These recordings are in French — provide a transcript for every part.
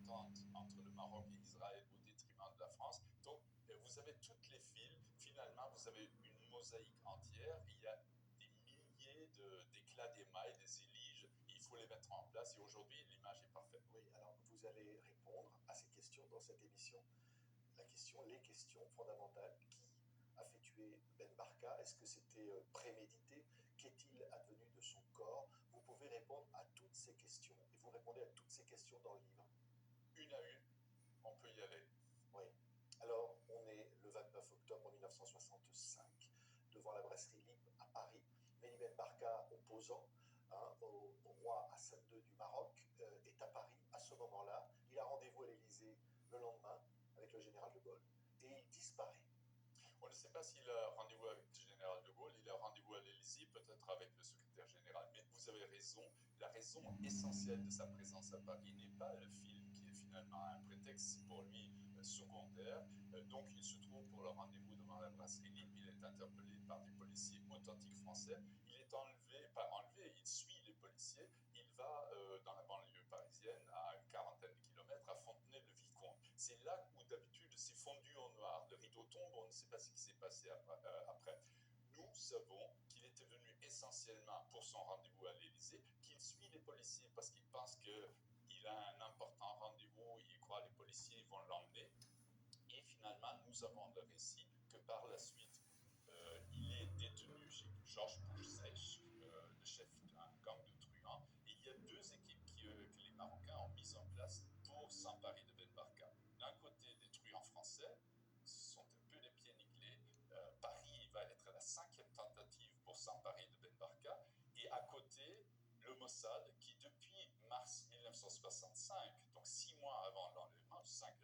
entente entre le Maroc et Israël au détriment de la France. Donc, vous avez toutes les fils. Finalement, vous avez une mosaïque entière. Il y a des milliers d'éclats d'émail, des éliges. Il faut les mettre en place. Et aujourd'hui, l'image est parfaite. Oui, alors vous allez répondre à ces questions dans cette émission. Les questions fondamentales. Qui a fait tuer Ben Barka? Est-ce que c'était prémédité? Qu'est-il advenu de son corps? Vous pouvez répondre à toutes ces questions. Et vous répondez à toutes ces questions dans le livre. Une à une, on peut y aller. Oui. Alors, on est le 29 octobre 1965, devant la brasserie Libre à Paris. Mehdi Ben Barka, opposant au roi Hassan II du Maroc, est à Paris à ce moment-là. Il a rendez-vous à l'Élysée le lendemain avec le général de Gaulle et il disparaît. On ne sait pas s'il a rendez-vous avec le général de Gaulle, il a rendez-vous à l'Élysée, peut-être avec le secrétaire général. Mais vous avez raison, la raison essentielle de sa présence à Paris n'est pas le film, qui est finalement un prétexte pour lui secondaire. Donc il se trouve pour le rendez-vous devant la brasserie Libre, il est interpellé par des policiers authentiques français, il est enlevé, pas enlevé, il suit les policiers, il va dans la banlieue parisienne, à une quarantaine de kilomètres, à Fontenay-le-Vicomte. C'est là où d'habitude c'est fondu en noir, le rideau tombe, on ne sait pas ce qui s'est passé après. Nous savons qu'il était venu essentiellement pour son rendez-vous à l'Élysée, qu'il suit les policiers parce qu'il pense qu'il a un important rendez-vous, il croit que les policiers vont l'emmener. Et finalement, nous avons le récit que par la suite, il est détenu chez Georges Pouchsèche, le chef d'un gang de truands. Et il y a deux équipes que les Marocains ont mises en place pour s'emparer de Ben Barka. D'un côté, des truands français, sont un peu les pieds nickelés. Paris va être la 5e tentative pour s'emparer de Ben Barka. Et à côté, le Mossad, qui depuis mars 1965, donc 6 mois avant l'enlèvement, 5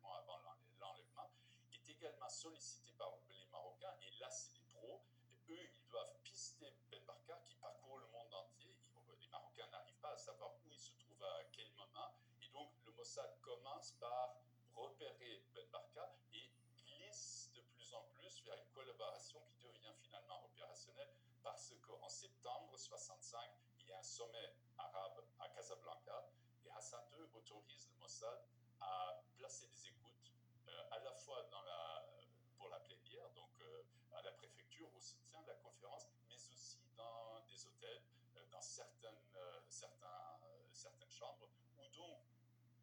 mois avant l'enlèvement, est également sollicité par les Marocains. Et là, c'est des pros. Et eux, ils doivent pister Ben Barka, qui parcourt le monde entier. Les Marocains n'arrivent pas à savoir où il se trouve à quel moment. Et donc, le Mossad commence par repérer Ben Barka et glisse de plus en plus vers une collaboration qui devient finalement opérationnelle parce qu'en septembre 65, il y a un sommet arabe à Casablanca et Hassan II autorise le Mossad à placer des écoutes à la fois pour la plénière, donc à la préfecture, au soutien de la conférence, mais aussi dans des hôtels, dans certaines chambres, où donc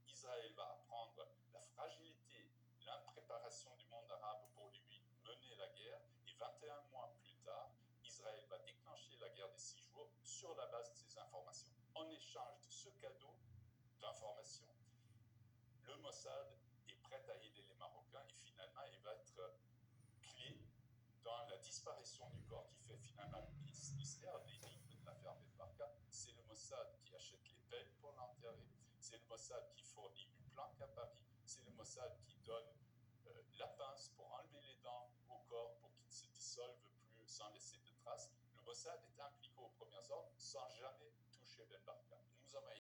Israël va apprendre la fragilité, l'impréparation du monde arabe pour lui mener la guerre, et 21 mois plus tard, Israël va déclencher la guerre des 6 jours sur la base de ces informations. En échange de ce cadeau d'informations, le Mossad est prêt à aider les Marocains et finalement, il va être clé dans la disparition du corps qui fait finalement le mystère, l'énigme de l'affaire Ben Barka. C'est le Mossad qui achète les pelles pour l'enterrer, c'est le Mossad qui fournit une planque à Paris, c'est le Mossad qui donne la pince pour enlever les dents au corps pour qu'il ne se dissolve plus sans laisser de traces. Le Mossad est impliqué aux premières ordres sans jamais toucher Ben Barka. Nous avons